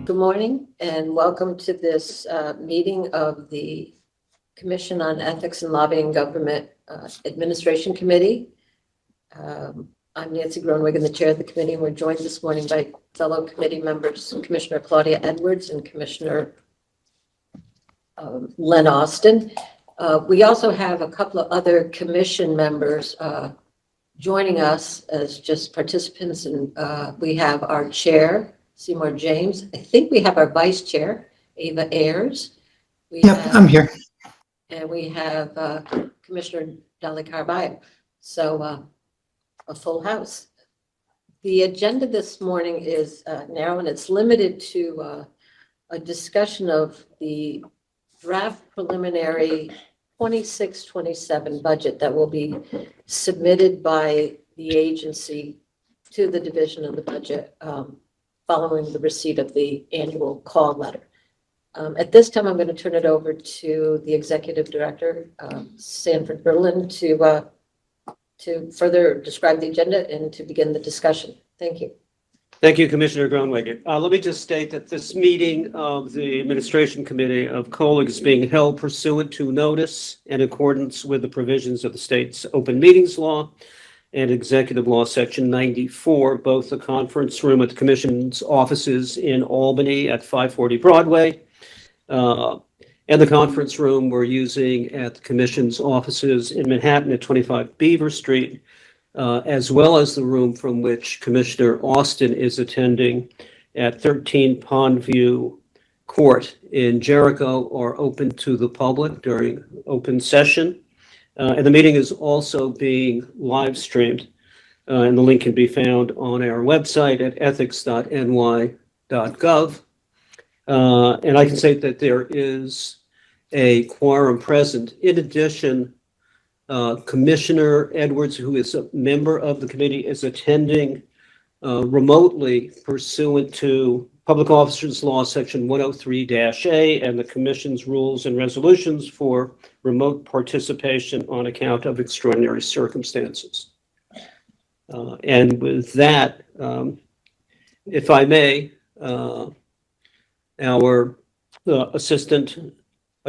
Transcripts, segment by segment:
Good morning and welcome to this meeting of the Commission on Ethics and Lobbying Government Administration Committee. I'm Nancy Groenwegen, the chair of the committee, and we're joined this morning by fellow committee members, Commissioner Claudia Edwards and Commissioner Len Austin. We also have a couple of other commission members joining us as just participants, and we have our chair, Seymour James. I think we have our vice chair, Ava Ayers. I'm here. And we have Commissioner Dali Carballo. So a full house. The agenda this morning is narrow, and it's limited to a discussion of the draft preliminary 26-27 budget that will be submitted by the agency to the division of the budget following the receipt of the annual call letter. At this time, I'm going to turn it over to the executive director, Sanford Berlin, to further describe the agenda and to begin the discussion. Thank you. Thank you, Commissioner Groenwegen. Let me just state that this meeting of the Administration Committee of COELIG is being held pursuant to notice in accordance with the provisions of the state's open meetings law and executive law section 94, both the conference room at the Commission's offices in Albany at 540 Broadway and the conference room we're using at the Commission's offices in Manhattan at 25 Beaver Street, as well as the room from which Commissioner Austin is attending at 13 Pondview Court in Jericho, are open to the public during open session. And the meeting is also being live streamed, and the link can be found on our website at ethics.ny.gov. And I can say that there is a quorum present. In addition, Commissioner Edwards, who is a member of the committee, is attending remotely pursuant to Public Officers Law Section 103-A and the Commission's rules and resolutions for remote participation on account of extraordinary circumstances. And with that, if I may, our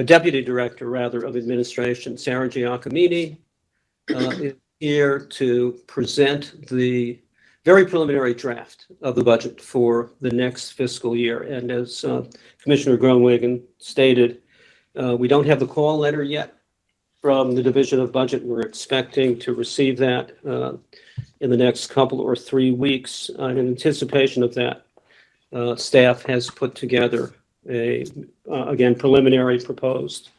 deputy director, of administration, Sarah Giacomini, is here to present the very preliminary draft of the budget for the next fiscal year. And as Commissioner Groenwegen stated, we don't have the call letter yet from the Division of Budget. We're expecting to receive that in the next couple or 3 weeks. In anticipation of that, staff has put together a, again, preliminary proposed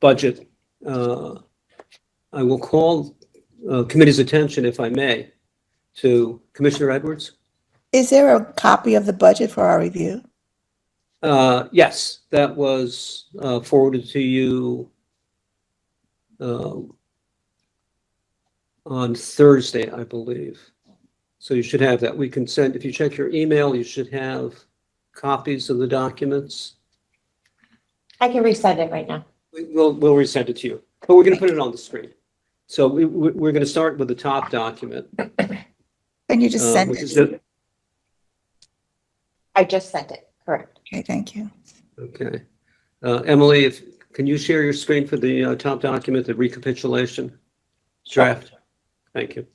budget. I will call committee's attention, if I may, to Commissioner Edwards. Is there a copy of the budget for our review? Yes, that was forwarded to you on Thursday, I believe. So you should have that. We can send, if you check your email, you should have copies of the documents. I can resend it right now. We'll resend it to you, but we're going to put it on the screen. So we're going to start with the top document. Can you just send it? I just sent it, correct. Okay, thank you. Okay. Emily, can you share your screen for the top document, the recapitulation draft? Thank you.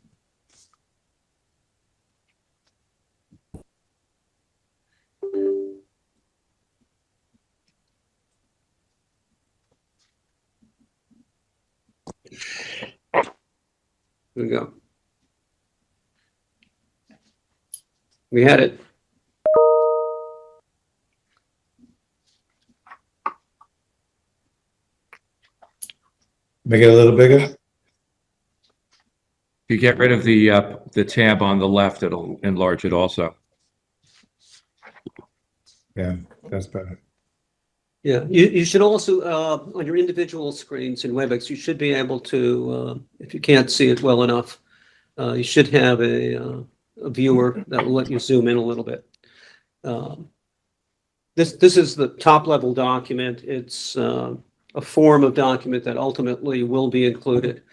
Here we go. We had it. Make it a little bigger. If you get rid of the tab on the left, it'll enlarge it also. Yeah, that's better. Yeah, you should also, on your individual screens in WebEx, you should be able to, if you can't see it well enough, you should have a viewer that will let you zoom in a little bit. This is the top level document. It's a form of document that ultimately will be included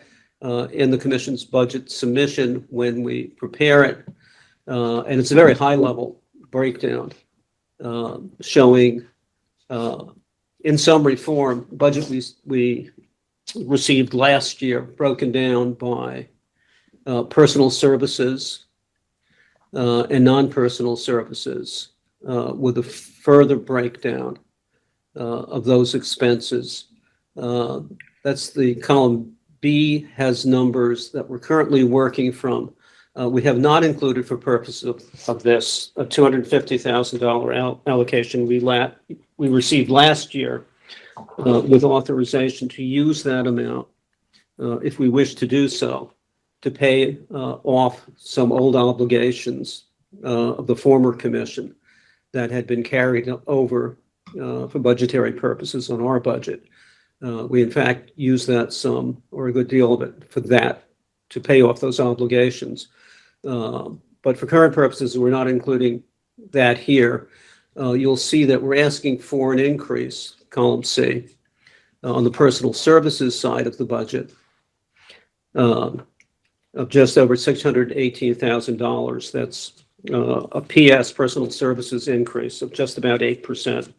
in the Commission's budget submission when we prepare it. And it's a very high level breakdown showing in summary form, budget we received last year broken down by personal services and non-personal services with a further breakdown of those expenses. That's the column B, has numbers that we're currently working from. We have not included, for purpose of this, a $250,000 allocation we received last year with authorization to use that amount, if we wish to do so, to pay off some old obligations of the former commission that had been carried over for budgetary purposes on our budget. We in fact use that sum, or a good deal of it, for that, to pay off those obligations. But for current purposes, we're not including that here. You'll see that we're asking for an increase, column C, on the personal services side of the budget, of just over $618,000. That's a PS, personal services increase of just about 8%,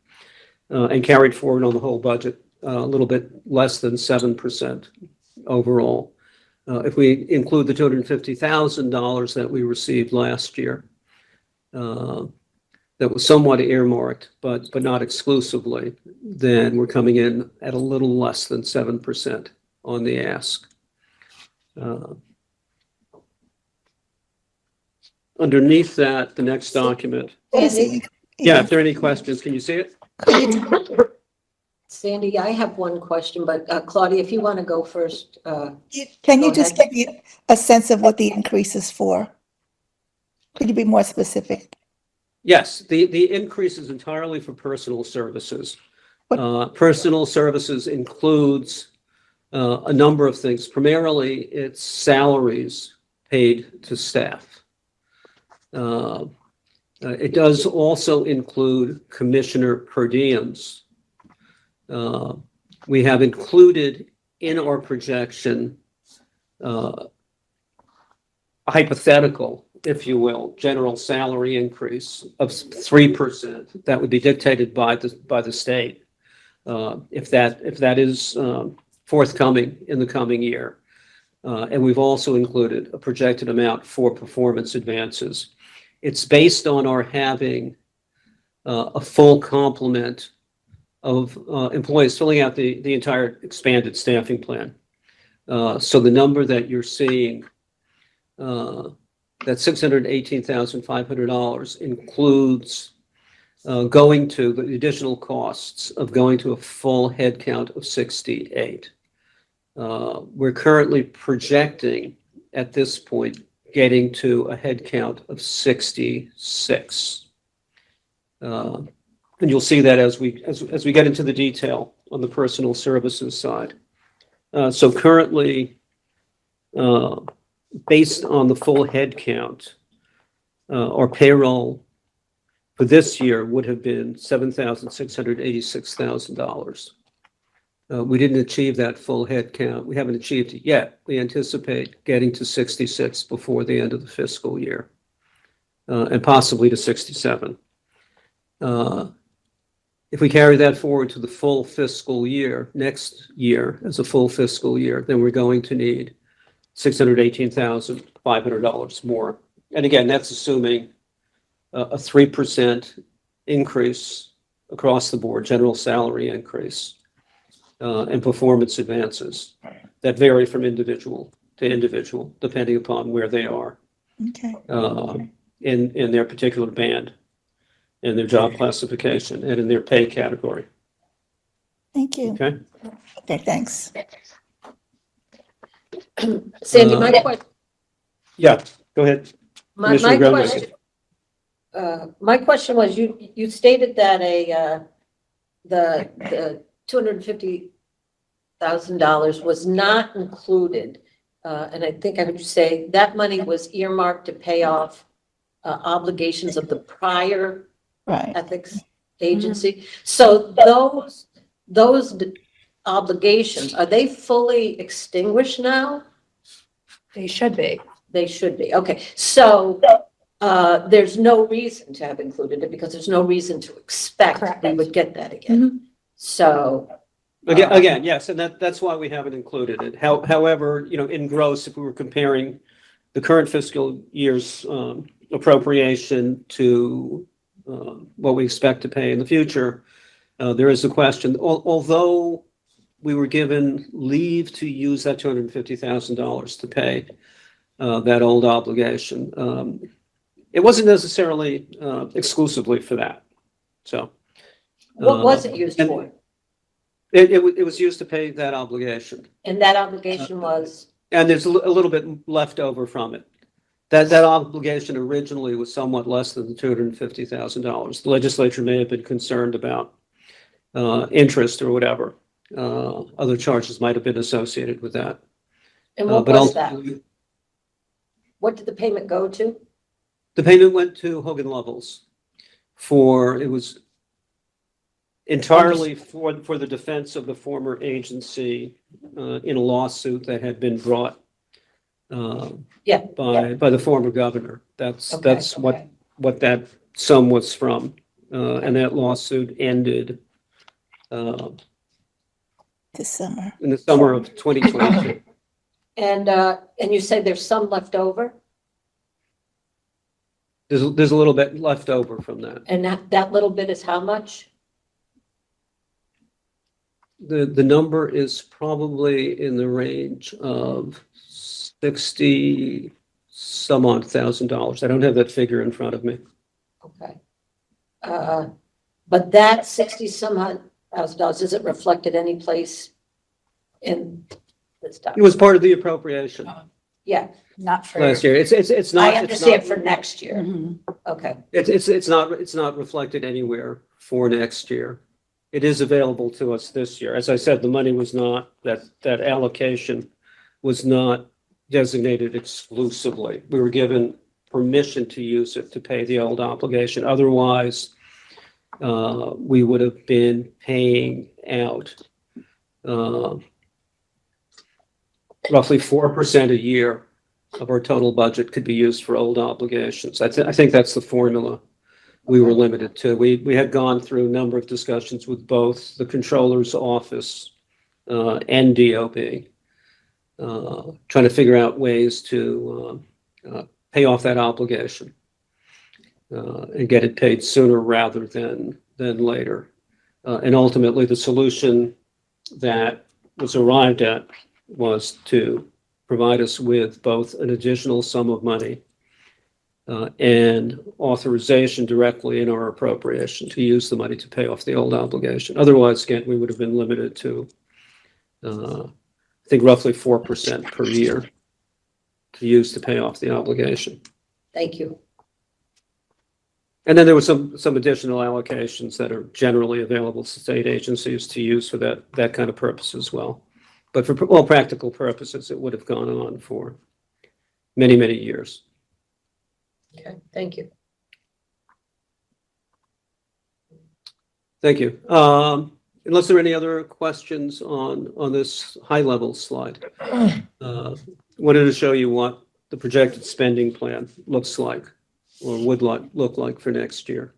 and carried forward on the whole budget a little bit less than 7% overall. If we include the $250,000 that we received last year, that was somewhat earmarked, but not exclusively, then we're coming in at a little less than 7% on the ask. Underneath that, the next document. What is it? Yeah, if there are any questions, can you see it? Sandy, I have one question, but Claudia, if you want to go first. Can you Go just ahead. give me a sense of what the increase is for? Could you be more specific? Yes, the increase is entirely for personal services. What- Personal services includes a number of things. Primarily, it's salaries paid to staff. It does also include commissioner per diems. We have included in our projection a hypothetical, if you will, general salary increase of 3% that would be dictated by the state, if that is forthcoming in the coming year. And we've also included a projected amount for performance advances. It's based on our having a full complement of employees filling out the entire expanded staffing plan. So the number that you're seeing, that $618,500, includes going to the additional costs of going to a full head count of 68. We're currently projecting at this point getting to a head count of 66. And you'll see that as we get into the detail on the personal services side. So currently, based on the full head count, our payroll for this year would have been $7,686,000. We didn't achieve that full head count. We haven't achieved it yet. We anticipate getting to 66 before the end of the fiscal year, and possibly to 67. If we carry that forward to the full fiscal year, next year as a full fiscal year, then we're going to need $618,500 more. And again, that's assuming a 3% increase across the board, general salary increase, and performance advances that vary from individual to individual, depending upon where they are Okay. in their particular band, in their job classification, and in their pay category. Thank you. Okay. Okay, thanks. Sandy, Yeah, go ahead. my Commissioner Grundy. question, my question was, you stated that the $250,000 was not included, and I think I heard you say that money was earmarked to pay off obligations of the prior Right. ethics agency. So those obligations, are they fully extinguished now? They should be. They should be. Okay. So There's no reason to have included it because there's no reason to expect Correct. we would get that again. So. Again, yes, and that's why we haven't included it. However, in gross, if we were comparing the current fiscal year's appropriation to what we expect to pay in the future, there is a question. Although we were given leave to use that $250,000 to pay that old obligation, it wasn't necessarily exclusively for that. So. What was it used and- for? It was used to pay that obligation. And that obligation was, And there's a little bit left over from it. That obligation originally was somewhat less than the $250,000. The legislature may have been concerned about interest or whatever. Other charges might have been associated with that. and what But was that? ultimately, What did the payment go to? the payment went to Hogan Lovells it was entirely for the defense of the former agency in a lawsuit that had been brought Yeah, by the former governor. That's Okay. what that sum was from. And that lawsuit ended This summer. in the summer of 2022. And you say there's some left over, There's a little bit left over from that. and that little bit is how much? The number is probably in the range of 60 some odd $1,000. I don't have that figure in front of me. Okay. But that 60 some odd $1,000, is it reflected any place in this It document? was part of the appropriation Yeah, Not for. last year. It's not. I understand for next year. Mhm. Okay, It's not reflected anywhere for next year. It is available to us this year. As I said, the money was not, that allocation was not designated exclusively. We were given permission to use it to pay the old obligation. Otherwise, we would have been paying out roughly 4% a year of our total budget could be used for old obligations. I think that's the formula we were limited to. We had gone through a number of discussions with both the controller's office and DOB, trying to figure out ways to pay off that obligation and get it paid sooner rather than later. And ultimately, the solution that was arrived at was to provide us with both an additional sum of money and authorization directly in our appropriation to use the money to pay off the old obligation. Otherwise, again, we would have been limited to, I think, roughly 4% per year to use to pay off the obligation. thank you. And then there were some additional allocations that are generally available to state agencies to use for that kind of purpose as well. But for all practical purposes, it would have gone on for many, many years. Okay, thank you. Thank you. Unless there are any other questions on this high-level slide. Wanted to show you what the projected spending plan looks like or would look like for next year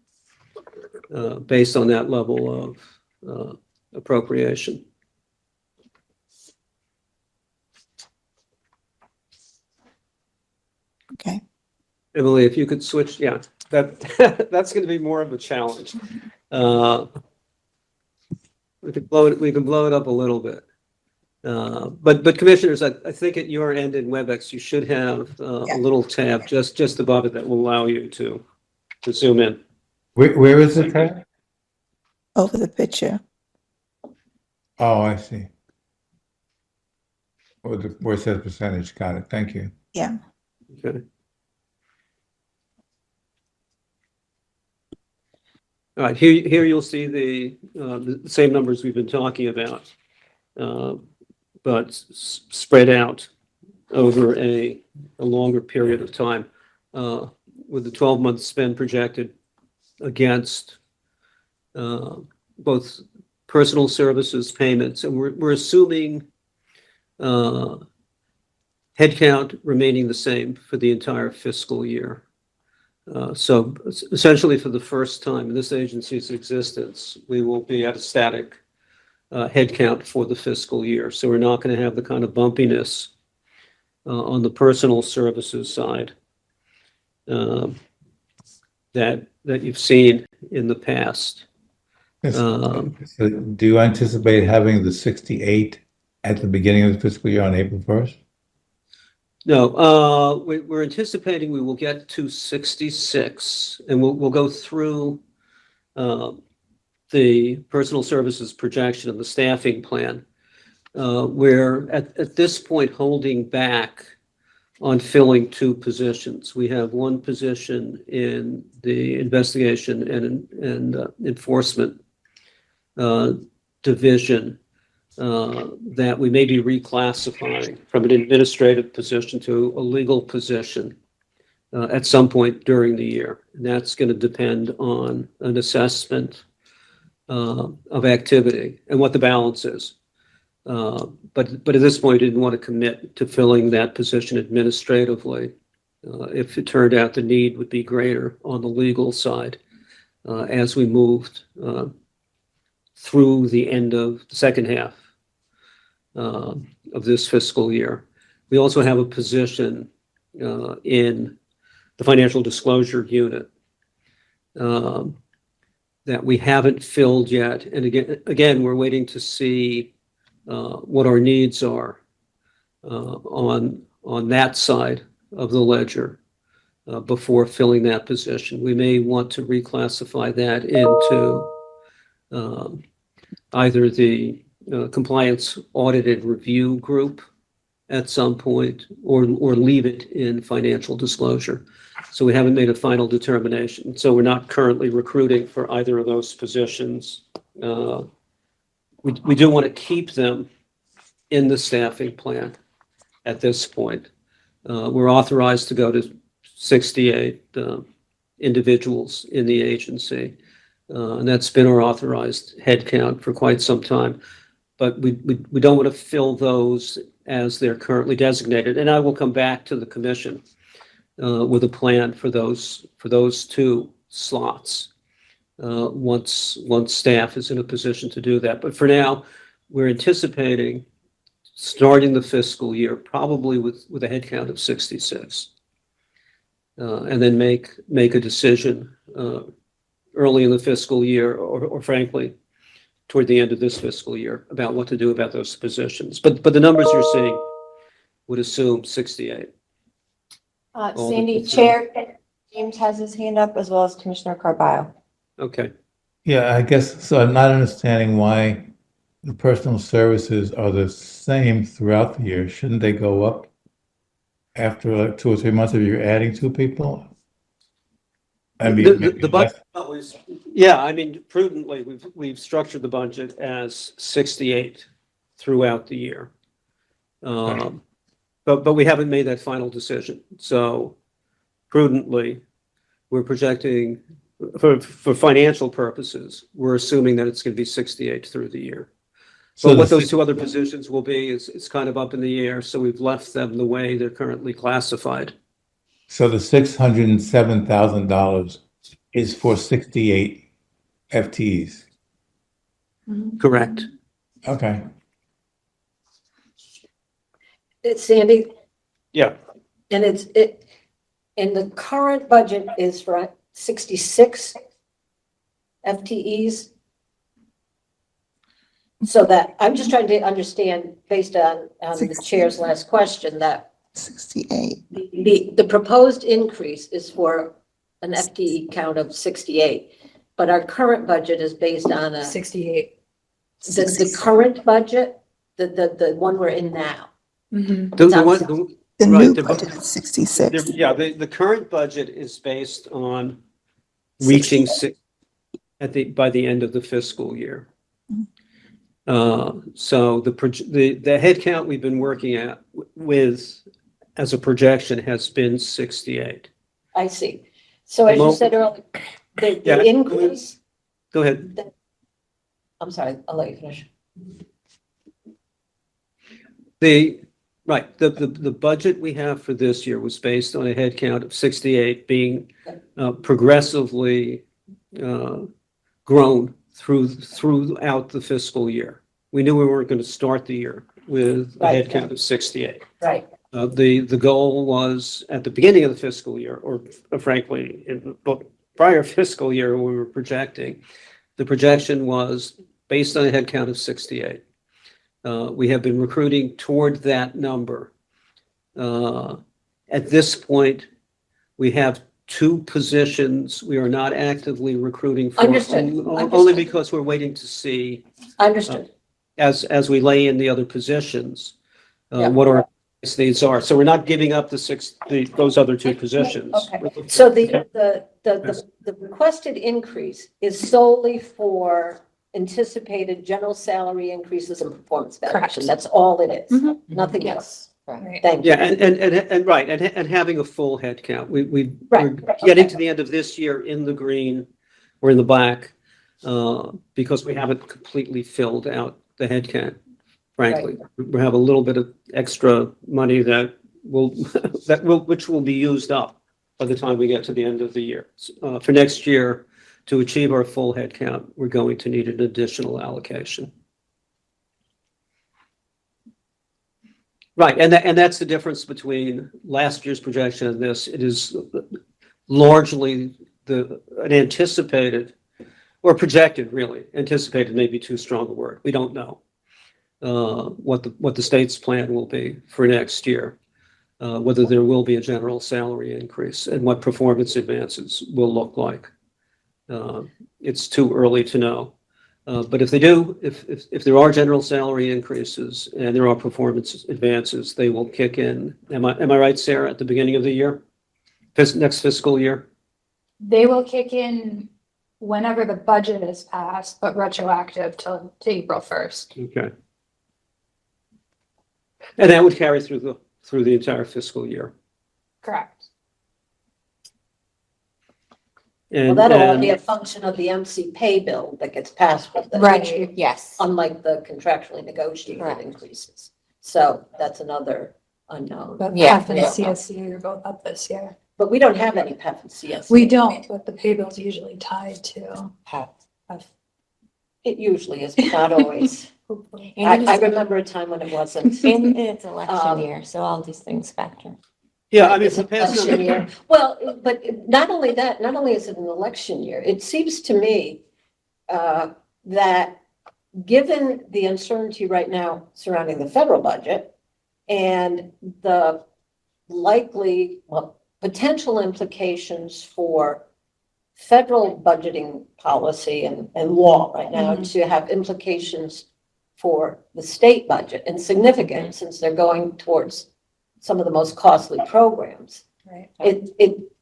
based on that level of appropriation. Okay. Emily, if you could switch, yeah, that's going to be more of a challenge. We can blow it up a little bit. But commissioners, I think at your end in WebEx, you should have a little tab just above it that will allow you to zoom in. Where is the tab? Over the picture. Oh, I see. Where it says percentage, got it, thank you. Yeah. Okay. All right, here you'll see the same numbers we've been talking about, but spread out over a longer period of time, with the 12-month spend projected against both personal services payments, and we're assuming headcount remaining the same for the entire fiscal year. So essentially, for the first time in this agency's existence, we will be at a static headcount for the fiscal year. So we're not going to have the kind of bumpiness on the personal services side that you've seen in the past. Yes. So do you anticipate having the 68 at the beginning of the fiscal year on April 1st? No, we're anticipating we will get to 66, and we'll go through the personal services projection of the staffing plan. We're at this point holding back on filling 2 positions. We have 1 position in the investigation and enforcement division that we may be reclassifying from an administrative position to a legal position at some point during the year. And that's going to depend on an assessment of activity and what the balance is. But at this point, we didn't want to commit to filling that position administratively if it turned out the need would be greater on the legal side as we moved through the end of the second half of this fiscal year. We also have a position in the financial disclosure unit that we haven't filled yet. And again, we're waiting to see what our needs are on that side of the ledger before filling that position. We may want to reclassify that into either the compliance audited review group at some point or leave it in financial disclosure. So we haven't made a final determination. So we're not currently recruiting for either of those positions. We do want to keep them in the staffing plan at this point. We're authorized to go to 68 individuals in the agency. And that's been our authorized headcount for quite some time. But we don't want to fill those as they're currently designated. And I will come back to the commission with a plan for those 2 slots once staff is in a position to do that. But for now, we're anticipating starting the fiscal year probably with a headcount of 66, and then make a decision early in the fiscal year, or frankly, toward the end of this fiscal year about what to do about those positions. But the numbers you're seeing would assume 68. Sandy, Chair, James has his hand up as well as Commissioner Carballo. Okay. Yeah, I guess, so I'm not understanding why the personal services are the same throughout the year. Shouldn't they go up after like 2 or 3 months if you're adding 2 people? I mean, The budget was, yeah, I mean, prudently, we've structured the budget as 68 throughout the year. But we haven't made that final decision. So prudently, we're projecting for financial purposes, we're assuming that it's going to be 68 through the year. So But what the those 2 other positions will be is kind of up in the air. So we've left them the way they're currently classified. So the $607,000 is for 68 FTEs. Correct. Okay. It's Sandy, Yeah. and and the current budget is for 66 FTEs. So that, I'm just trying to understand, based on the chair's last question, that 68. the proposed increase is for an FTE count of 68, but our current budget is based on 68. the current budget, the one we're in now. The Right, new the- budget is 66. Yeah, the current budget is based on reaching by the end of the fiscal year. So the headcount we've been working with as a projection has been 68. I see. So as you Well, said earlier, the yeah. increase, Go ahead. I'm sorry, I'll let you finish. Right, the budget we have for this year was based on a head count of 68 being progressively grown throughout the fiscal year. We knew we weren't going to start the year with a head count of 68. Right. The goal was at the beginning of the fiscal year, or frankly, in the prior fiscal year, we were projecting. The projection was based on a head count of 68. We have been recruiting toward that number. At this point, we have 2 positions. We are not actively recruiting for. Understood. Only Understood. because we're waiting to see, Understood. as we lay in the other positions, Yeah. what our needs are. So we're not giving up those other 2 positions. Okay. So the requested increase is solely for anticipated general salary increases and performance evaluation. Correct. That's all it is. Mhm. Nothing else. Right. Thank you. Yeah, and right, and having a full head count. We're Right, getting okay. to the end of this year in the green or in the black, because we haven't completely filled out the head count, frankly. We have a little bit of extra money which will be used up by the time we get to the end of the year. For next year, to achieve our full head count, we're going to need an additional allocation. Right, and that's the difference between last year's projection and this. It is largely an anticipated, or projected, really. Anticipated may be too strong a word. We don't know what the state's plan will be for next year, whether there will be a general salary increase, and what performance advances will look like. It's too early to know. But if they do, if there are general salary increases and there are performance advances, they will kick in. Am I right, Sarah, at the beginning of the year? Next fiscal year? They will kick in whenever the budget is passed, but retroactive to April 1st. Okay. And that would carry through the entire fiscal year. Correct. Well, And, that'll all be a and function of the MC pay bill that gets passed with the. Right. Yes. Unlike the contractually negotiated Correct. increases. So that's another unknown. But Yeah. PEF and CSC are both up this year. But we don't have any PEF and CS. We don't, but the pay bill's usually tied to PEF. It usually is, but not always. Hopefully. I remember a time when it wasn't. And it's election Um, year, so all these things factor. yeah, I mean, It's for an the past election number, year. Well, but not only that, not only is it an election year, it seems to me that given the uncertainty right now surrounding the federal budget and the likely, potential implications for federal budgeting policy and law right now to have implications for the state budget, and significant since they're going towards some of the most costly programs. Right.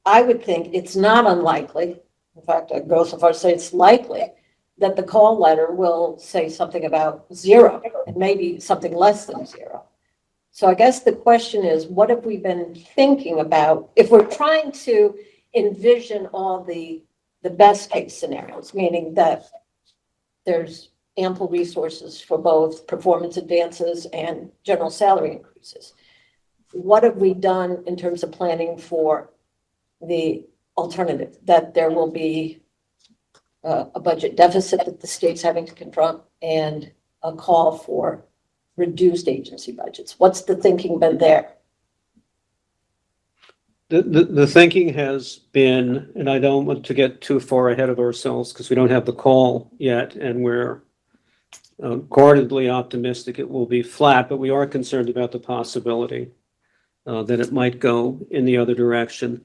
I would think it's not unlikely, in fact, I'd go so far as to say it's likely, that the call letter will say something about 0 and maybe something less than 0. So I guess the question is, what have we been thinking about if we're trying to envision all the best case scenarios, meaning that there's ample resources for both performance advances and general salary increases. What have we done in terms of planning for the alternative, that there will be a budget deficit that the state's having to confront and a call for reduced agency budgets? What's the thinking been there? the thinking has been, and I don't want to get too far ahead of ourselves because we don't have the call yet, and we're guardedly optimistic it will be flat, but we are concerned about the possibility that it might go in the other direction.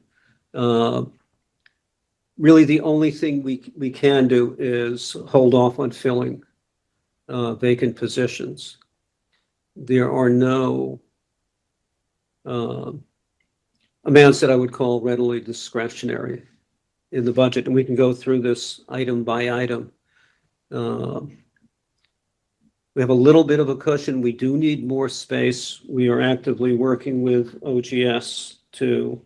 Really, the only thing we can do is hold off on filling vacant positions. There are no amounts that I would call readily discretionary in the budget, and we can go through this item by item. We have a little bit of a cushion. We do need more space. We are actively working with OGS to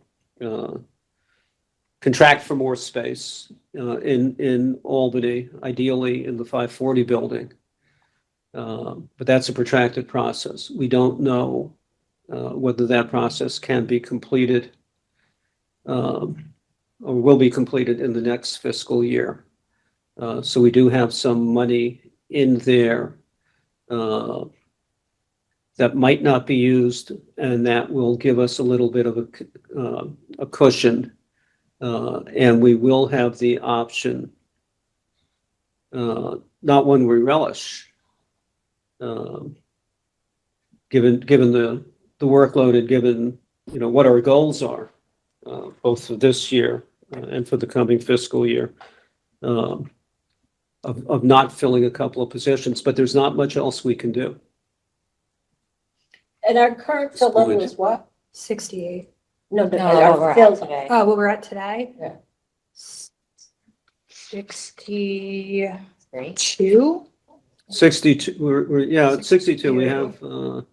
contract for more space in Albany, ideally in the 540 building. But that's a protracted process. We don't know whether that process can be completed or will be completed in the next fiscal year. So we do have some money in there that might not be used, and that will give us a little bit of a cushion. And we will have the option, not one we relish, given the workload and given, what our goals are, both for this year and for the coming fiscal year, of not filling a couple of positions, but there's not much else we can do. And our current fill level is what? 68. No, No, our what we're fill- at today. Oh, what we're at today? Yeah. 62. Great. 62, yeah, it's 62.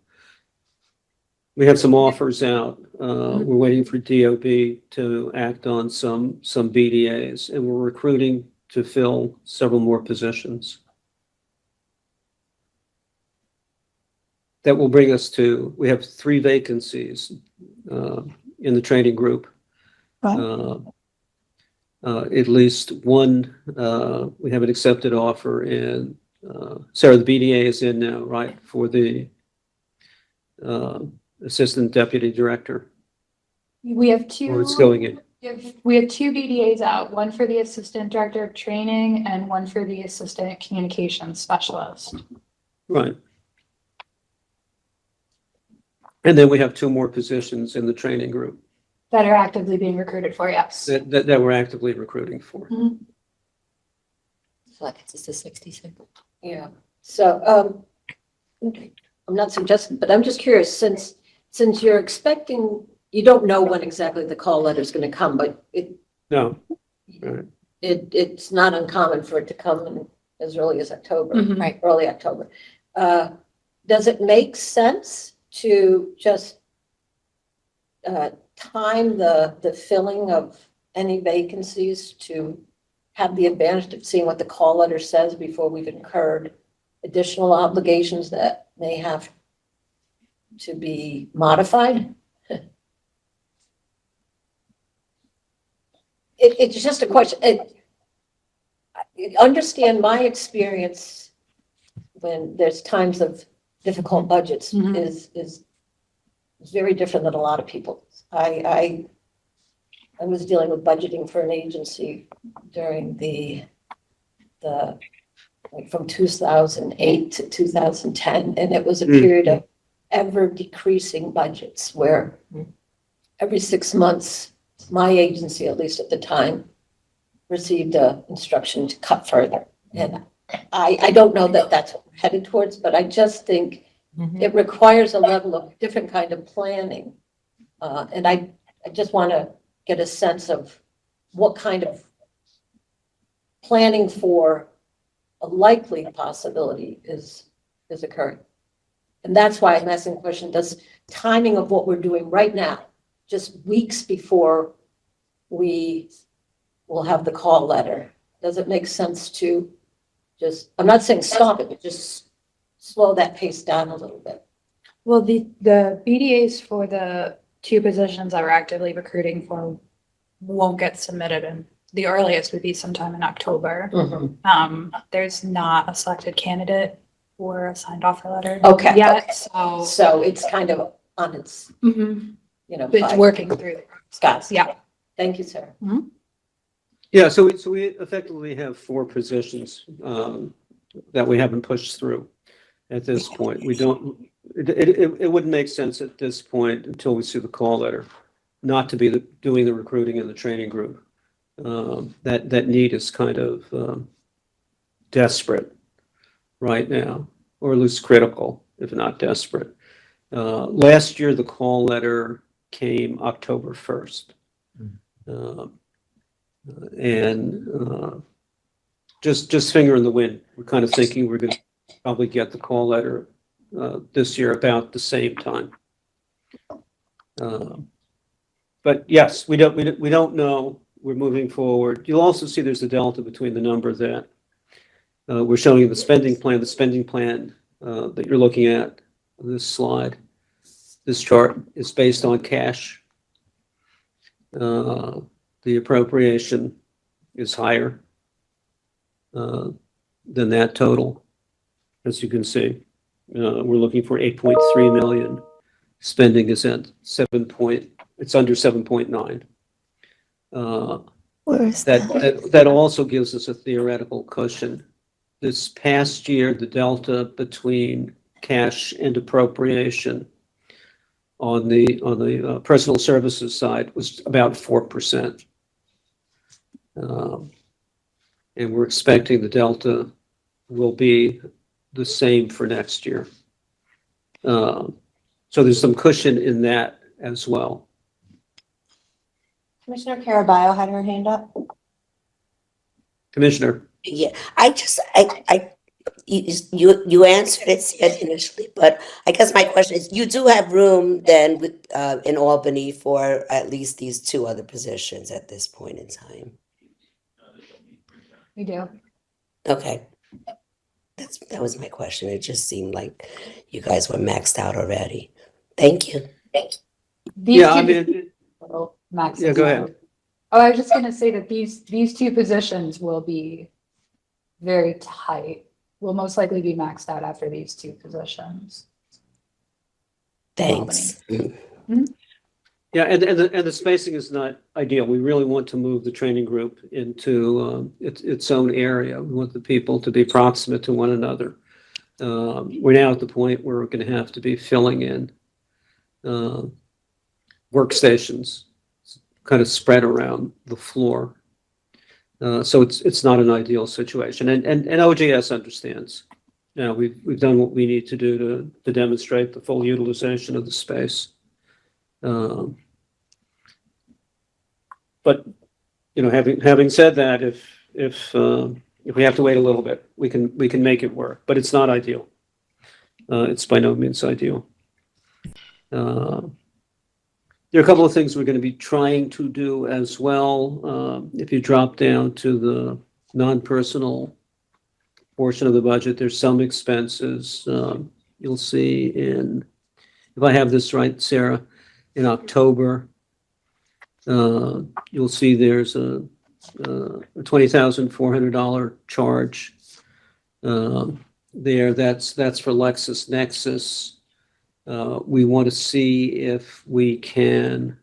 We have some offers out. We're waiting for DOB to act on some BDAs, and we're recruiting to fill several more positions. That will bring us to, we have 3 vacancies in the training group. Right. At least one, we have an accepted offer in, Sarah, the BDA is in now, right, for the Assistant Deputy Director, We have 2. or it's going in. We have 2 BDAs out, one for the Assistant Director of Training and one for the Assistant Communications Specialist. Right. And then we have 2 more positions in the training group That are actively being recruited for, yes. that we're actively recruiting for. So that gets us to 66. Yeah, so, I'm not suggesting, but I'm just curious, since you're expecting, you don't know when exactly the call letter is going to come, but No, right. it's not uncommon for it to come in as early as October, Mhm. Right. early October. Does it make sense to just time the filling of any vacancies to have the advantage of seeing what the call letter says before we've incurred additional obligations that may have to be modified? It's just a question. Understand my experience when there's times of difficult budgets Mhm. is very different than a lot of people. I was dealing with budgeting for an agency during like from 2008 to 2010, and it was a period of ever decreasing budgets where every 6 months, my agency, at least at the time, received a instruction to cut further. And I don't know that that's what we're headed towards, but I just think it requires a level of different kind of planning. And I just want to get a sense of what kind of planning for a likely possibility is occurring. And that's why I'm asking the question, does timing of what we're doing right now, just weeks before we will have the call letter, does it make sense to just, I'm not saying stop it, but just slow that pace down a little bit? Well, the BDAs for the 2 positions that we're actively recruiting for won't get submitted, and the earliest would be sometime in October. There's not a selected candidate or a signed offer letter Okay. yet, so So it's kind of on its, Mhm. It's by- working through the process. Yeah. Thank you, Sarah. Yeah, so we effectively have 4 positions that we haven't pushed through at this point. We don't, it wouldn't make sense at this point until we see the call letter, not to be doing the recruiting in the training group. That need is kind of desperate right now, or at least critical, if not desperate. Last year, the call letter came October 1st. And just finger in the wind. We're kind of thinking we're going to probably get the call letter this year about the same time. But yes, we don't know. We're moving forward. You'll also see there's a delta between the number that we're showing you the spending plan that you're looking at on this slide. This chart is based on cash. The appropriation is higher than that total, as you can see. We're looking for 8.3 million. Spending is at it's under 7.9. Where is that? That also gives us a theoretical cushion. This past year, the delta between cash and appropriation on the personal services side was about 4%. And we're expecting the delta will be the same for next year. So there's some cushion in that as well. Commissioner Caraballo had her hand up. Commissioner, Yeah, you answered it Sid, initially, but I guess my question is, you do have room then with, in Albany for at least these two other positions at this point in time? We do. Okay. That was my question. It just seemed like you guys were maxed out already. Thank you. These yeah, I two- mean, Max. yeah, go ahead. Oh, I was just gonna say that these two positions will be very tight. Will most likely be maxed out after these two positions. Thanks. Yeah, and the spacing is not ideal. We really want to move the training group into its own area. We want the people to be proximate to one another. We're now at the point where we're going to have to be filling in workstations, kind of spread around the floor. So it's not an ideal situation, and OGS understands. Now we've done what we need to do to demonstrate the full utilization of the space. But having said that, if we have to wait a little bit, we can make it work. But it's not ideal. It's by no means ideal. There are a couple of things we're going to be trying to do as well. If you drop down to the non-personal portion of the budget, there's some expenses. You'll see if I have this right, Sarah, in October, you'll see there's a $20,400 charge there. That's for LexisNexis. We want to see if we can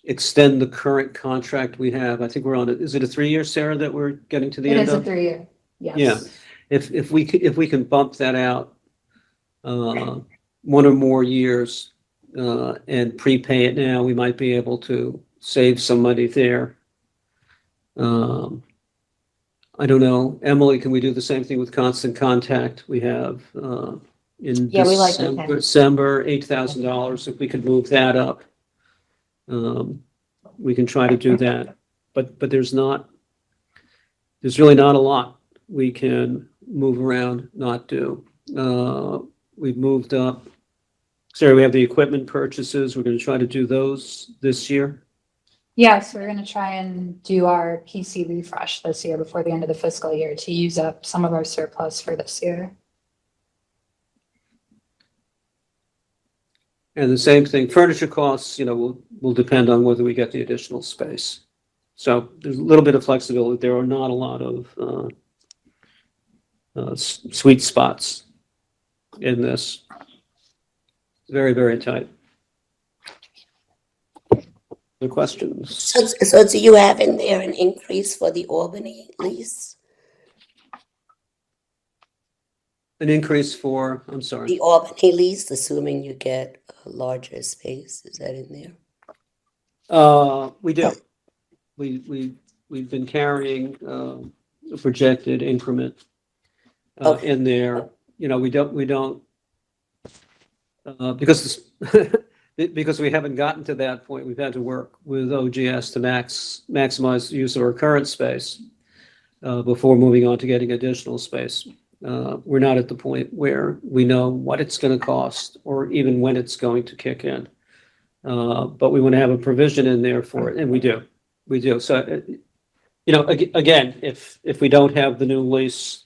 extend the current contract we have. I think we're on it. Is it a 3-year, Sarah, that we're getting to the It end is a of? 3-year. Yes. Yeah. If we can bump that out 1 or more years and prepay it now, we might be able to save some money there. I don't know. Emily, can we do the same thing with Constant Contact? We have in Yeah, we like that. December, $8,000. If we could move that up, we can try to do that. But there's really not a lot we can move around, not do. We've moved up. Sarah, we have the equipment purchases. We're going to try to do those this year. Yes, we're gonna try and do our PC refresh this year before the end of the fiscal year to use up some of our surplus for this year. And the same thing, furniture costs, will depend on whether we get the additional space. So there's a little bit of flexibility. There are not a lot of sweet spots in this. Very, very tight. Other questions? So do you have in there an increase for the Albany lease? An increase for, I'm sorry. The Albany lease, assuming you get a larger space, is that in there? We do. We've been carrying a projected increment Okay. in there. We don't because because we haven't gotten to that point. We've had to work with OGS to maximize the use of our current space before moving on to getting additional space. We're not at the point where we know what it's going to cost or even when it's going to kick in. But we want to have a provision in there for it, and we do. So, again, if we don't have the new lease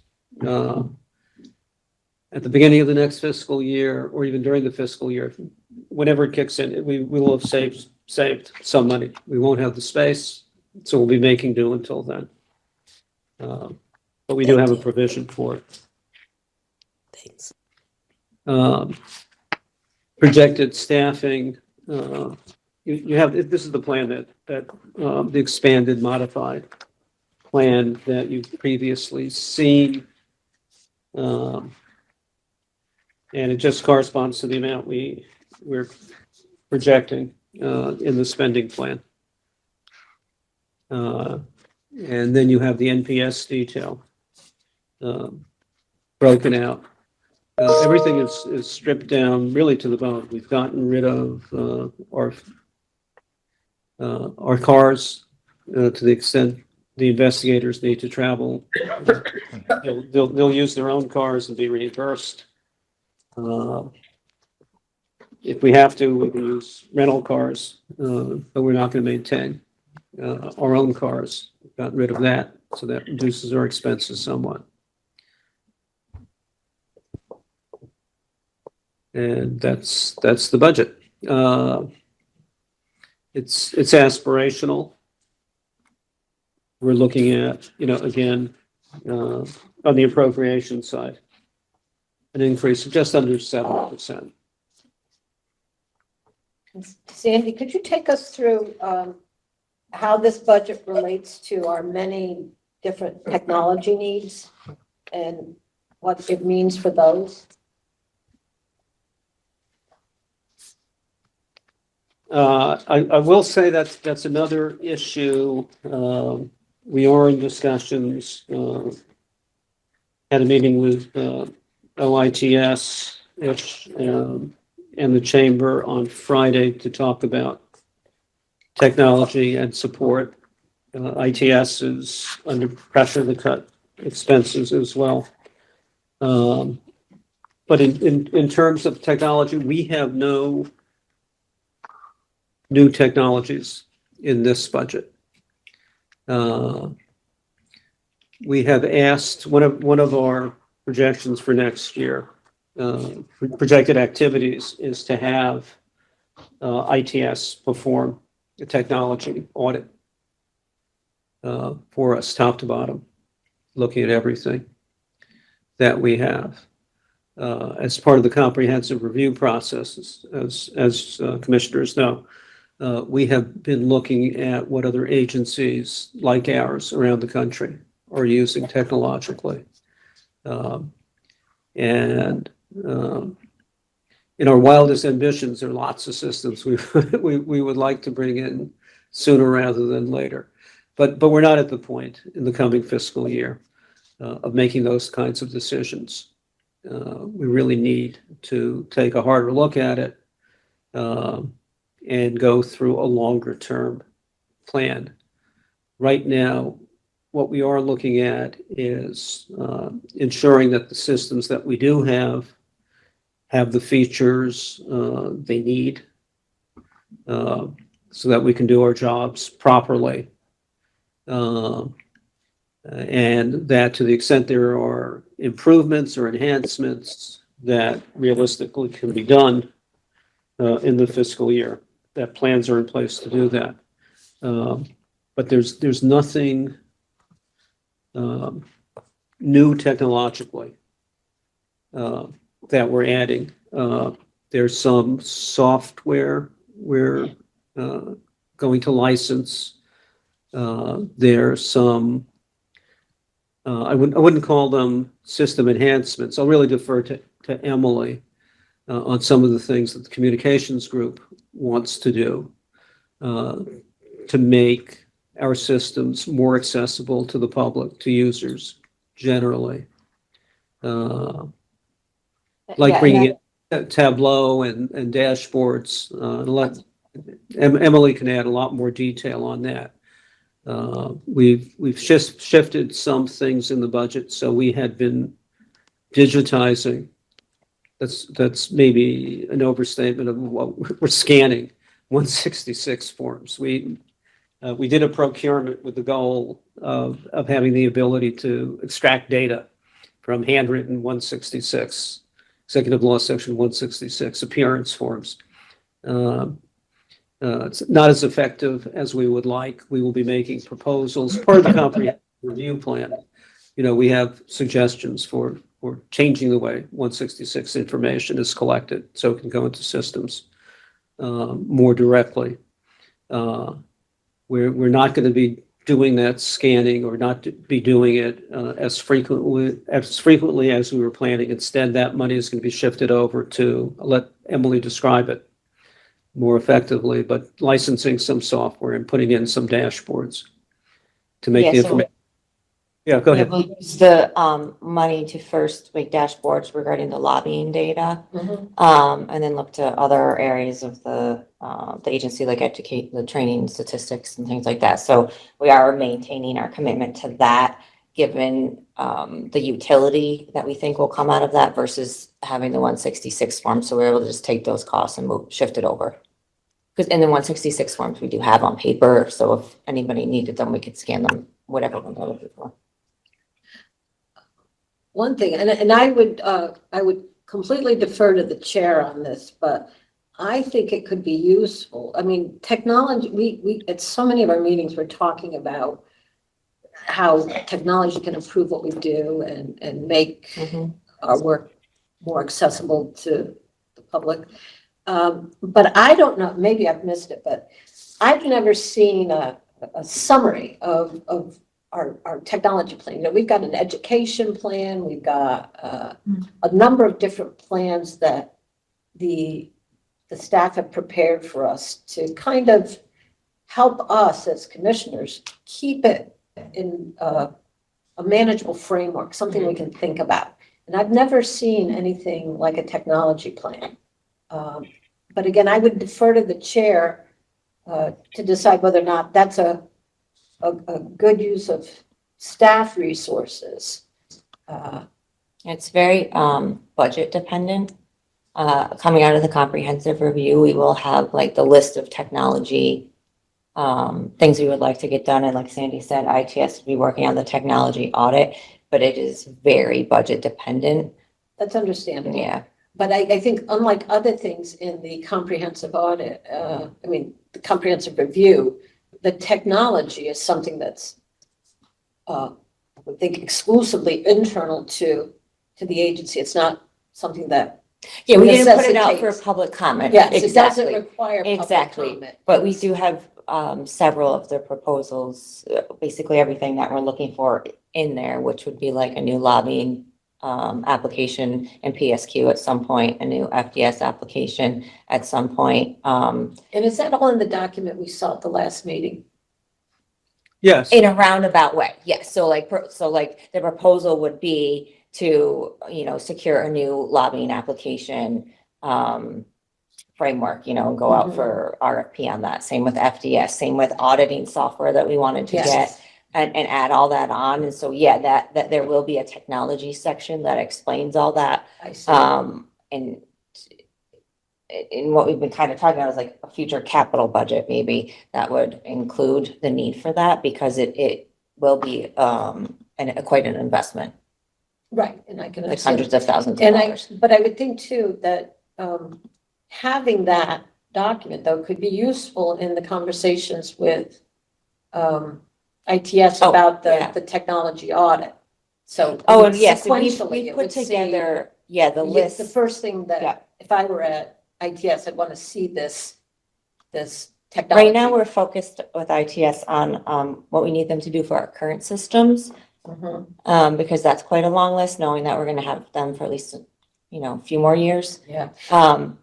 at the beginning of the next fiscal year, or even during the fiscal year, whenever it kicks in, we will have saved some money. We won't have the space, so we'll be making do until then. But we do have a provision for it. Thanks. Projected staffing, you have, this is the plan that the expanded modified plan that you've previously seen. And it just corresponds to the amount we're projecting in the spending plan. And then you have the NPS detail broken out. Everything is stripped down really to the bone. We've gotten rid of our cars to the extent the investigators need to travel. They'll use their own cars and be reimbursed. If we have to, we can use rental cars, but we're not going to maintain our own cars. We've gotten rid of that, so that reduces our expenses somewhat. And that's the budget. It's aspirational. We're looking at, again, on the appropriation side, an increase of just under 7%. Sandy, could you take us through how this budget relates to our many different technology needs and what it means for those? I will say that's another issue. We are in discussions, had a meeting with OITS and the chamber on Friday to talk about technology and support. ITS is under pressure to cut expenses as well. But in terms of technology, we have no new technologies in this budget. We have asked one of our projections for next year, projected activities, is to have ITS perform a technology audit for us, top to bottom, looking at everything that we have. As part of the comprehensive review processes, as commissioners know, we have been looking at what other agencies like ours around the country are using technologically. And in our wildest ambitions, there are lots of systems we would like to bring in sooner rather than later. But we're not at the point in the coming fiscal year of making those kinds of decisions. We really need to take a harder look at it and go through a longer term plan. Right now, what we are looking at is ensuring that the systems that we do have the features they need so that we can do our jobs properly. And that to the extent there are improvements or enhancements that realistically can be done in the fiscal year, that plans are in place to do that. But there's nothing new technologically that we're adding. There's some software we're going to license. There's some, I wouldn't call them system enhancements. I'll really defer to Emily on some of the things that the communications group wants to do to make our systems more accessible to the public, to users generally. Like bringing in Tableau and dashboards. Emily can add a lot more detail on that. We've shifted some things in the budget, so we had been digitizing. That's maybe an overstatement of what we're scanning 166 forms. We did a procurement with the goal of having the ability to extract data from handwritten 166 Executive Law, Section 166, appearance forms. It's not as effective as we would like. We will be making proposals, part of the comprehensive review plan. We have suggestions for changing the way 166 information is collected so it can go into systems more directly. We're not going to be doing that scanning or not be doing it as frequently as we were planning. Instead, that money is going to be shifted over to, I'll let Emily describe it more effectively, but licensing some software and putting in some dashboards to make the Yeah, so- information. Yeah, go ahead. We'll use the money to first make dashboards regarding the lobbying data, and then look to other areas of the agency, like educate the training statistics and things like that. So we are maintaining our commitment to that, given the utility that we think will come out of that versus having the 166 forms. So we're able to just take those costs and shift it over. Because in the 166 forms we do have on paper, so if anybody needed them, we could scan them, whatever one they're looking for. One thing, and I would completely defer to the chair on this, but I think it could be useful. I mean, technology, we at so many of our meetings, we're talking about how technology can improve what we do and make our work more accessible to the public. But I don't know, maybe I've missed it, but I've never seen a summary of our technology plan. We've got an education plan, we've got a number of different plans that the staff have prepared for us to kind of help us as commissioners keep it in a manageable framework, something we can think about. And I've never seen anything like a technology plan. But again, I would defer to the chair to decide whether or not that's a good use of staff resources. It's very budget dependent. Coming out of the comprehensive review, we will have like the list of technology things we would like to get done. And like Sandy said, ITS will be working on the technology audit, but it is very budget dependent. That's understandable. Yeah. But I think unlike other things in the comprehensive audit, the comprehensive review, the technology is something that's, I would think, exclusively internal to the agency. It's not something that. Yeah, we didn't put it out for necessitates- public comment. Yes, it doesn't Exactly. require public Exactly. comment. But we do have several of the proposals, basically everything that we're looking for in there, which would be like a new lobbying application and PSQ at some point, a new FDS application at some point. And is that all in the document we saw at the last meeting? Yes. In a roundabout way, yes. So like the proposal would be to, secure a new lobbying application framework, and go out for RFP on that. Same with FDS, same with auditing software that we wanted to Yes. get and add all that on. And so, yeah, that there will be a technology section that explains all that. I see. And in what we've been kind of talking about is like a future capital budget, maybe that would include the need for that because it will be quite an investment, Right, and I can. like assume- hundreds of thousands of And dollars. but I would think too that having that document though could be useful in the conversations with ITS Oh, about yeah. the technology audit. So. Oh, and yes, sequentially, we it put would say- together, the The list. first thing Yeah. that, if I were at ITS, I'd want to see this technology. Right now, we're focused with ITS on what we need them to do for our current systems, Mhm. because that's quite a long list, knowing that we're going to have them for at least, a few more years. Yeah.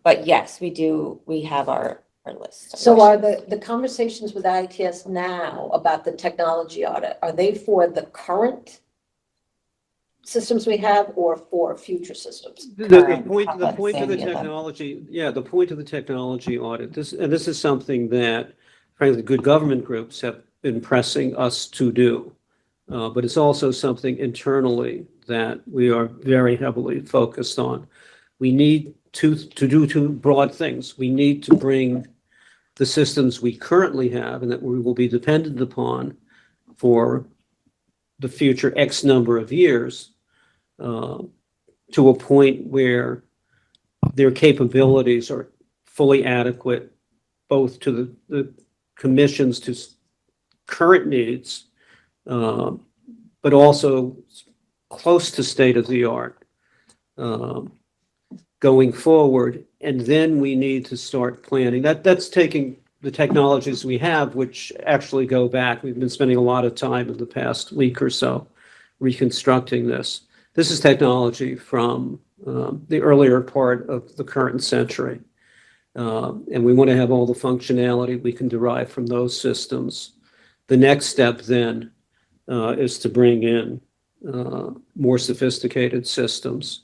But yes, we have our list. So are the conversations with ITS now about the technology audit, are they for the current systems we have or for future systems? The current point of the outlets, technology, the point of the technology audit, this is something that frankly, good government groups have been pressing us to do. But it's also something internally that we are very heavily focused on. We need to do two broad things. We need to bring the systems we currently have and that we will be dependent upon for the future X number of years to a point where their capabilities are fully adequate, both to the commission's current needs, but also close to state of the art going forward. And then we need to start planning. That's taking the technologies we have, which actually go back. We've been spending a lot of time in the past week or so reconstructing this. This is technology from the earlier part of the current century. And we want to have all the functionality we can derive from those systems. The next step then is to bring in more sophisticated systems.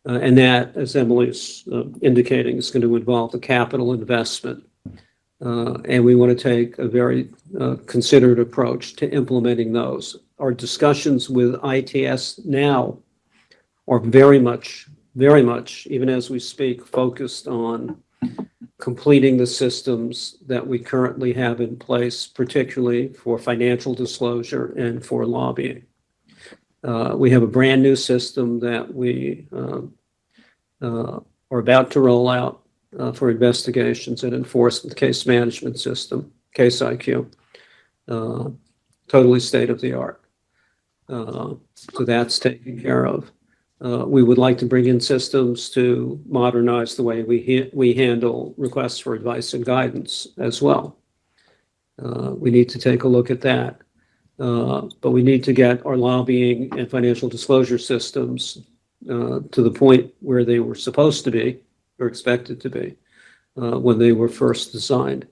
And that, as Emily's indicating, is going to involve a capital investment. And we want to take a very considered approach to implementing those. Our discussions with ITS now are very much, even as we speak, focused on completing the systems that we currently have in place, particularly for financial disclosure and for lobbying. We have a brand new system that we are about to roll out for investigations and enforcement, case management system, Case IQ, totally state of the art. So that's taken care of. We would like to bring in systems to modernize the way we handle requests for advice and guidance as well. We need to take a look at that. But we need to get our lobbying and financial disclosure systems to the point where they were supposed to be or expected to be when they were first designed.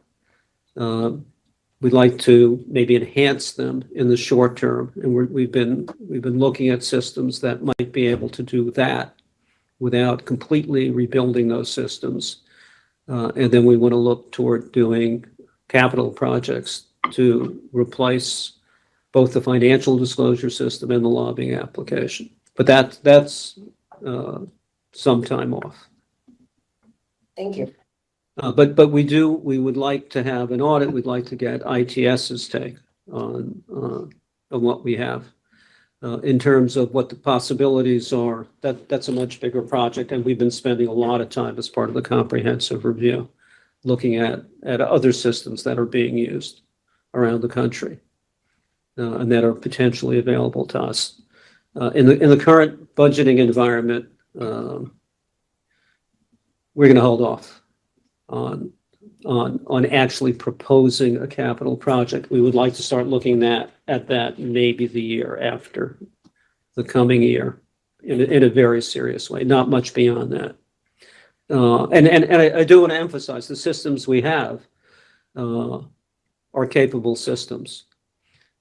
We'd like to maybe enhance them in the short term, and we've been looking at systems that might be able to do that without completely rebuilding those systems. And then we want to look toward doing capital projects to replace both the financial disclosure system and the lobbying application. But that's some time off. Thank you. But we would like to have an audit. We'd like to get ITS's take on what we have in terms of what the possibilities are. That's a much bigger project, and we've been spending a lot of time as part of the comprehensive review looking at other systems that are being used around the country and that are potentially available to us. In the current budgeting environment, we're going to hold off on actually proposing a capital project. We would like to start looking at that maybe the year after the coming year in a very serious way, not much beyond that. And I do want to emphasize the systems we have are capable systems.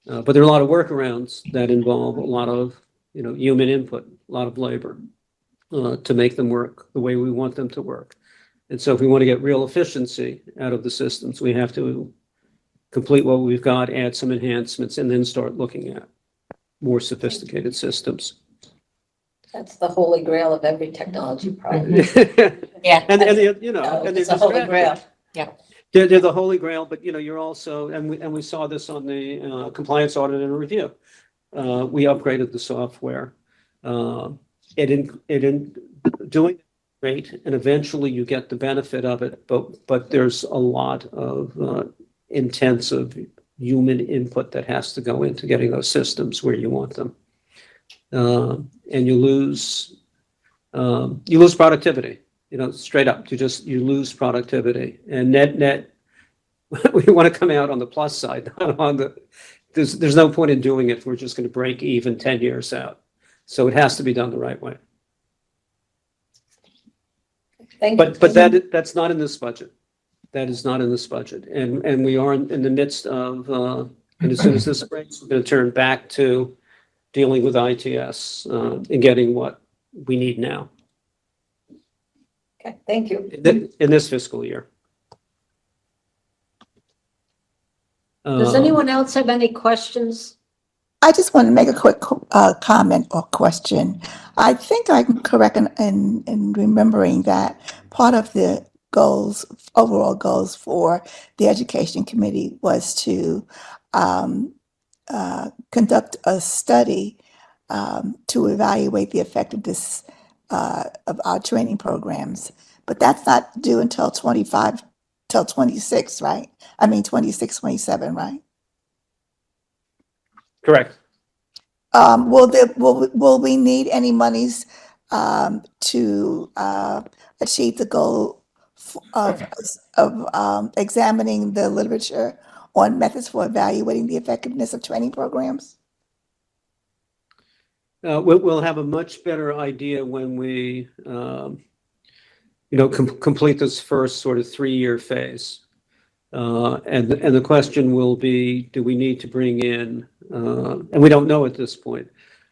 But there are a lot of workarounds that involve a lot of human input, a lot of labor to make them work the way we want them to work. And so if we want to get real efficiency out of the systems, we have to complete what we've got, add some enhancements, and then start looking at more sophisticated systems. That's the holy grail of every technology project. Yeah. And it's there's a holy grail. They're the holy grail, but you're also, and we saw this on the compliance audit and review. We upgraded the software. It in doing great, and eventually you get the benefit of it, but there's a lot of intensive human input that has to go into getting those systems where you want them, and you lose productivity. Straight up, you lose productivity, and net. We want to come out on the plus side, not on the. There's no point in doing it if we're just going to break even 10 years out. So it has to be done the right way. Thank you. But that's not in this budget. That is not in this budget. And we are in the midst of, and as soon as this breaks, we're going to turn back to dealing with ITS and getting what we need now. Okay, thank you. In this fiscal year. Does anyone else have any questions? I just want to make a quick comment or question. I think I'm correct in remembering that part of the overall goals for the Education Committee was to conduct a study to evaluate the effectiveness of our training programs but that's not due until 25, till 26, right? I mean, 26, 27, right? Correct. Will we need any monies to achieve the goal of examining the literature on methods for evaluating the effectiveness of training programs? We'll have a much better idea when we, complete this first sort of 3-year phase. And the question will be, do we need to bring in, and we don't know at this point,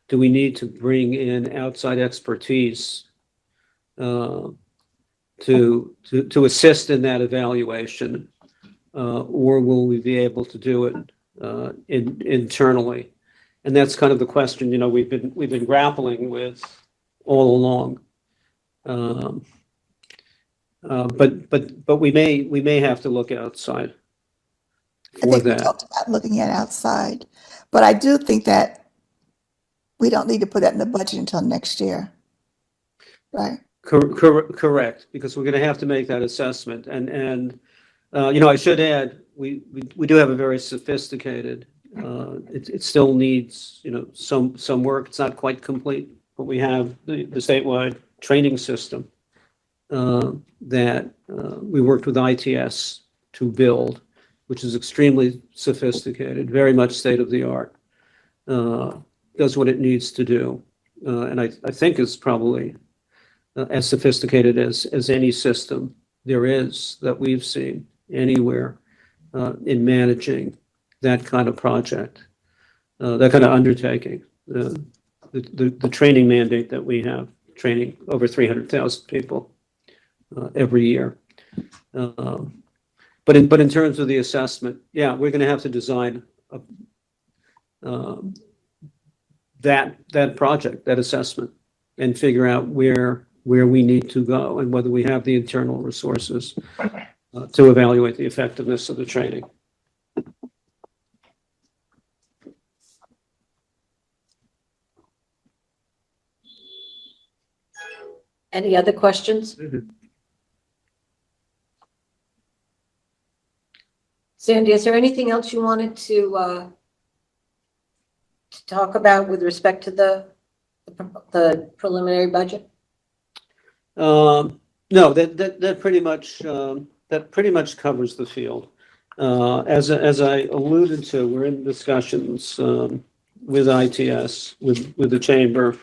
do we need to bring in outside expertise to assist in that evaluation, or will we be able to do it internally? And that's kind of the question, we've been grappling with all along. But we may have to look outside I for think we that. talked about looking at outside, but I do think that we don't need to put that in the budget until next year, right? Correct, because we're going to have to make that assessment. And I should add, we do have a very sophisticated, it still needs, some work. It's not quite complete, but we have the statewide training system that we worked with ITS to build, which is extremely sophisticated, very much state of the art, does what it needs to do. And I think is probably as sophisticated as any system there is that we've seen anywhere in managing that kind of project, that kind of undertaking. The training mandate that we have, training over 300,000 people every year. But in terms of the assessment, yeah, we're going to have to design that project, that assessment, and figure out where we need to go and whether we have the internal resources to evaluate the effectiveness of the training. Any other questions? Sandy, is there anything else you wanted to talk about with respect to the preliminary budget? No, that pretty much covers the field. As I alluded to, we're in discussions with ITS, with the chamber,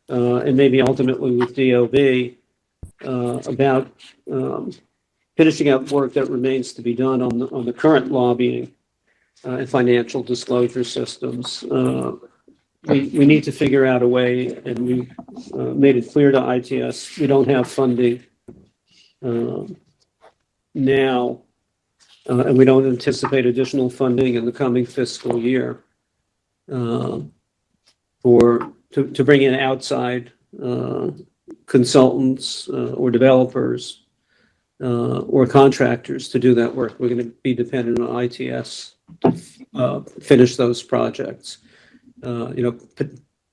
and maybe ultimately with DOB about finishing up work that remains to be done on the current lobbying and financial disclosure systems. We need to figure out a way, and we made it clear to ITS, we don't have funding now, and we don't anticipate additional funding in the coming fiscal year to bring in outside consultants or developers or contractors to do that work. We're going to be dependent on ITS to finish those projects.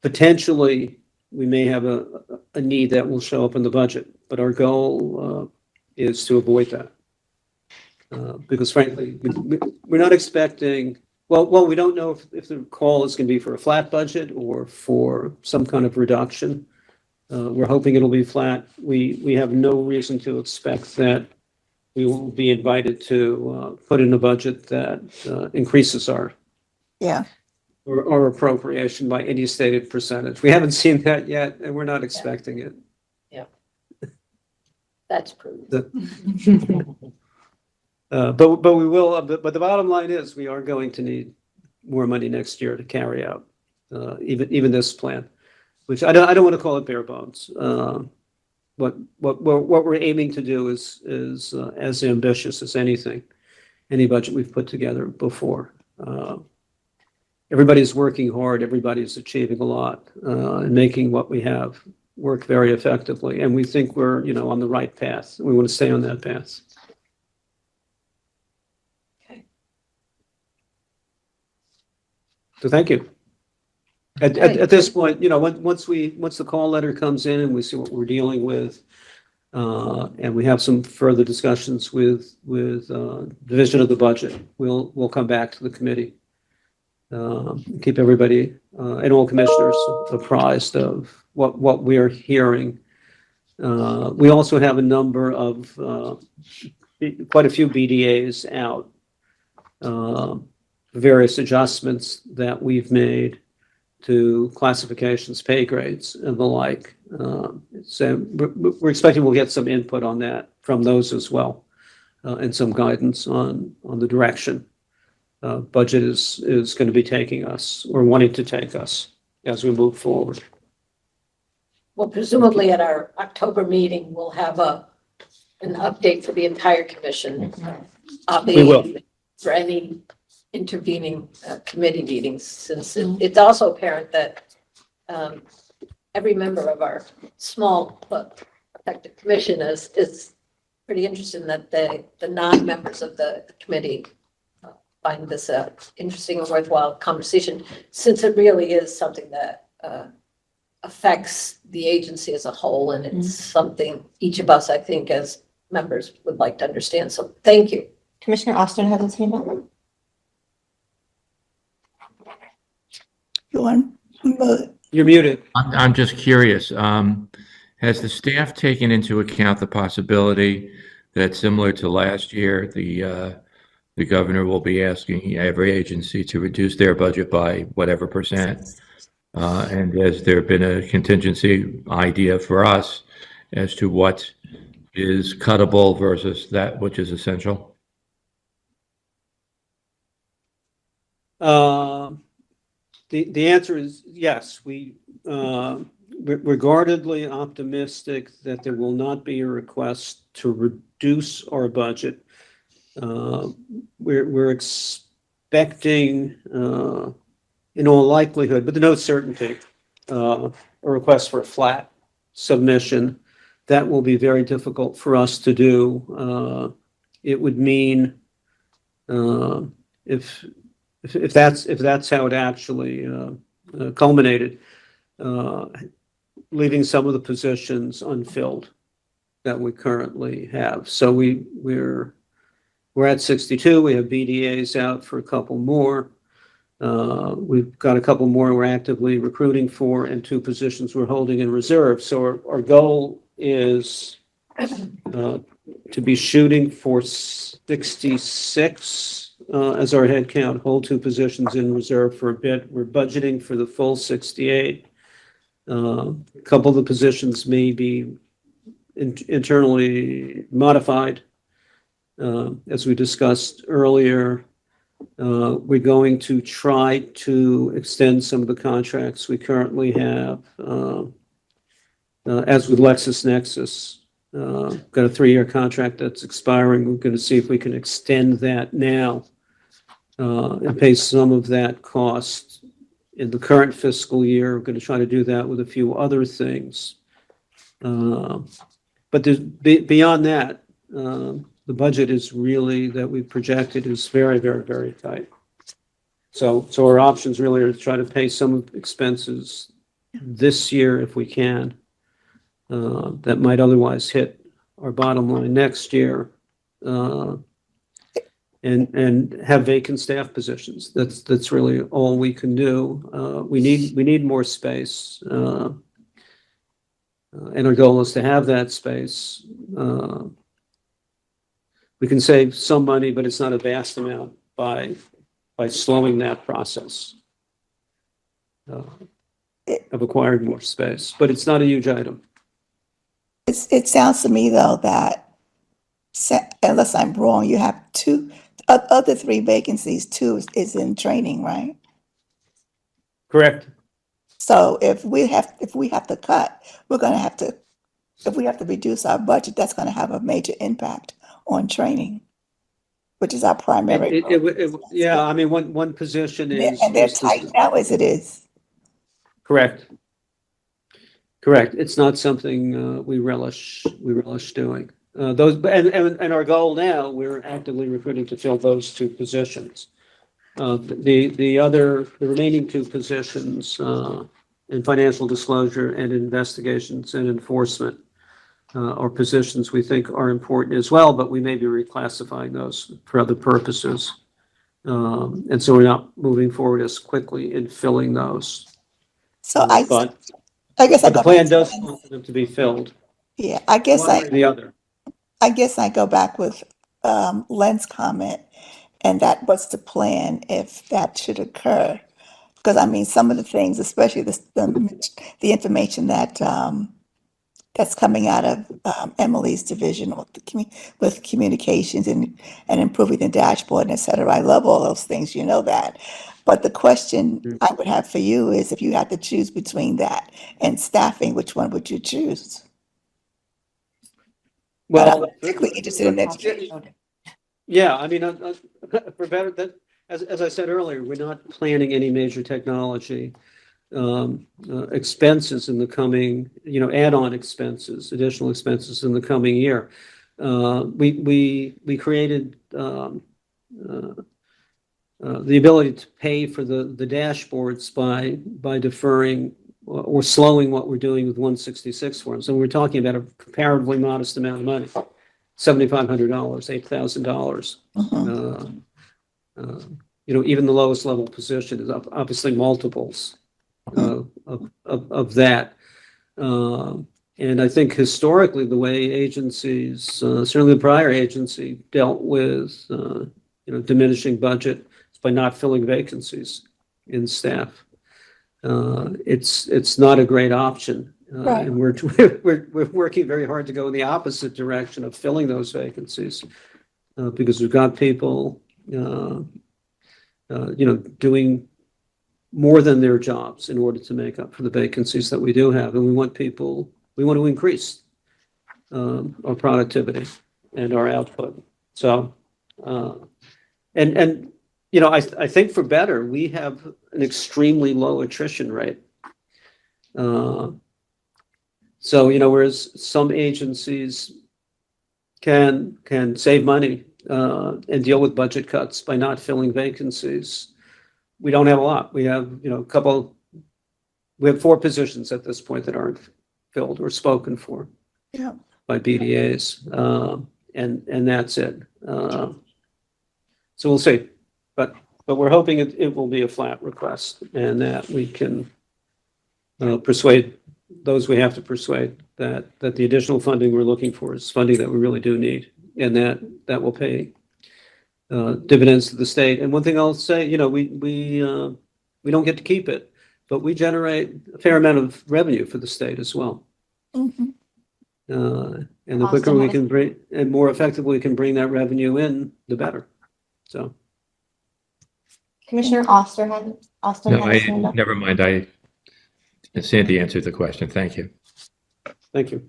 Potentially we may have a need that will show up in the budget, but our goal is to avoid that. Because frankly, we're not expecting, well, we don't know if the call is going to be for a flat budget or for some kind of reduction. We're hoping it'll be flat. We have no reason to expect that we will be invited to put in a budget that increases our appropriation by any stated percentage. We haven't seen that yet, and we're not expecting it. Yeah. That's proof. But we will. But the bottom line is, we are going to need more money next year to carry out even this plan, which I don't want to call it bare bones. What we're aiming to do is as ambitious as any budget we've put together before. Everybody's working hard. Everybody's achieving a lot and making what we have work very effectively. And we think we're on the right path. We want to stay on that path. Okay. So thank you. At this point, once the call letter comes in and we see what we're dealing with, And we have some further discussions with division of the budget. We'll come back to the committee. Keep everybody and all commissioners apprised of what we are hearing. We also have a number of quite a few BDAs out, various adjustments that we've made to classifications, pay grades, and the like. So we're expecting we'll get some input on that from those as well, and some guidance on the direction budget is going to be taking us or wanting to take us as we move forward. Well, presumably at our October meeting, we'll have an update for the entire commission. We will. For any intervening committee meetings, since it's also apparent that every member of our small but effective commission is pretty interested in that the non-members of the committee find this a interesting and worthwhile conversation, since it really is something that affects the agency as a whole, and it's something each of us, I think, as members would like to understand. So thank you. Commissioner Austin has his hand up. You want, You're muted. I'm just curious, has the staff taken into account the possibility that similar to last year, the governor will be asking every agency to reduce their budget by whatever percent? And has there been a contingency idea for us as to what is cuttable versus that which is essential? The answer is yes. We're guardedly optimistic that there will not be a request to reduce our budget. We're expecting, in all likelihood, but no certainty, a request for a flat submission. That will be very difficult for us to do. It would mean, if that's how it actually culminated, leaving some of the positions unfilled that we currently have. So we're at 62. We have BDAs out for a couple more. We've got a couple more we're actively recruiting for, and 2 positions we're holding in reserve. So our goal is to be shooting for 66 as our head count, hold 2 positions in reserve for a bit. We're budgeting for the full 68. A couple of the positions may be internally modified. As we discussed earlier, we're going to try to extend some of the contracts we currently have, as with LexisNexis. Got a 3-year contract that's expiring. We're going to see if we can extend that now and pay some of that cost in the current fiscal year. We're going to try to do that with a few other things. But beyond that, the budget is really that we projected is very, very, very tight. So our options really are to try to pay some of the expenses this year if we can, that might otherwise hit our bottom line next year, and have vacant staff positions. That's really all we can do. We need more space, and our goal is to have that space. We can save some money, but it's not a vast amount by slowing that process of acquiring more space. But it's not a huge item. it sounds to me though that, unless I'm wrong, you have 2, other 3 vacancies, 2 is in training, right? Correct. So if we have to cut, we're going to have to, if we have to reduce our budget, that's going to have a major impact on training, which is our primary. Yeah, I mean, one position is. And they're tight now as it is. Correct. It's not something we relish doing. And our goal now, we're actively recruiting to fill those 2 positions. The remaining 2 positions in financial disclosure and investigations and enforcement, or positions we think are important as well, but we may be reclassifying those for other purposes. And so we're not moving forward as quickly in filling those. So But I guess I the go plan back does to, call for them to be filled, yeah, I guess one way or the other. I guess I go back with Len's comment, and that what's the plan if that should occur? Because I mean, some of the things, especially the information that that's coming out of Emily's division with communications and improving the dashboard, and et cetera. I love all those things, you know that. But the question I would have for you is, if you had to choose between that and staffing, which one would you choose? But I'm Well, particularly interested in education. yeah, I mean, for better that, as I said earlier, we're not planning any major technology expenses in the coming, add-on expenses, additional expenses in the coming year. We created the ability to pay for the dashboards by deferring or slowing what we're doing with 166 forms. And we're talking about a comparatively modest amount of money, $7,500, $8,000. Mhm. Even the lowest level position is obviously multiples of that. And I think historically, the way agencies, certainly the prior agency, dealt with diminishing budget is by not filling vacancies in staff. It's not a great option. Right. And we're working very hard to go in the opposite direction of filling those vacancies because we've got people doing more than their jobs in order to make up for the vacancies that we do have. And we want to increase our productivity and our output. So, I think for better, we have an extremely low attrition rate. So, whereas some agencies can save money and deal with budget cuts by not filling vacancies, we don't have a lot. We have, we have 4 positions at this point that aren't filled or spoken for by BDAs. And that's it. So we'll see. But we're hoping it will be a flat request and that we can persuade those we have to persuade that the additional funding we're looking for is funding that we really do need and that will pay dividends to the state. And one thing I'll say, we don't get to keep it, but we generate a fair amount of revenue for the state as well. Mhm. And the quicker we can bring and more effectively we can bring that revenue in, the better. So. Commissioner Austin had his hand up. Never mind. Sandy answered the question. Thank you. Thank you.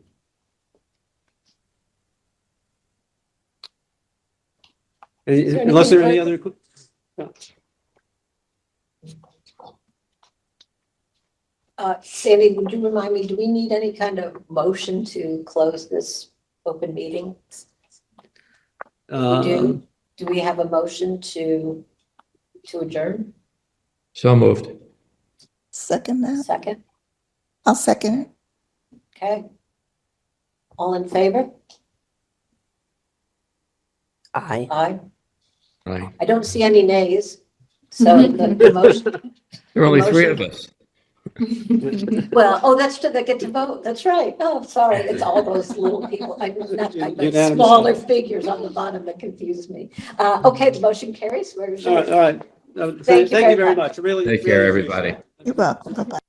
Unless there are any other. Sandy, would you remind me, do we need any kind of motion to close this open meeting? We do. Do we have a motion to adjourn? So moved. Second that. Second? I'll second it. Okay. All in favor? Aye. Aye. Aye. I don't see any nays. So the motion, There are only motion- 3 of us. well, that's true, they get to vote. That's right. Oh, sorry. It's all those little people. I was not like those Unanimous. smaller figures on the bottom that confuse me. Okay, the motion carries. We're All right. Thank you Thank you very very much. much. Really. Take care, really appreciate everybody. it. You're welcome. Bye-bye.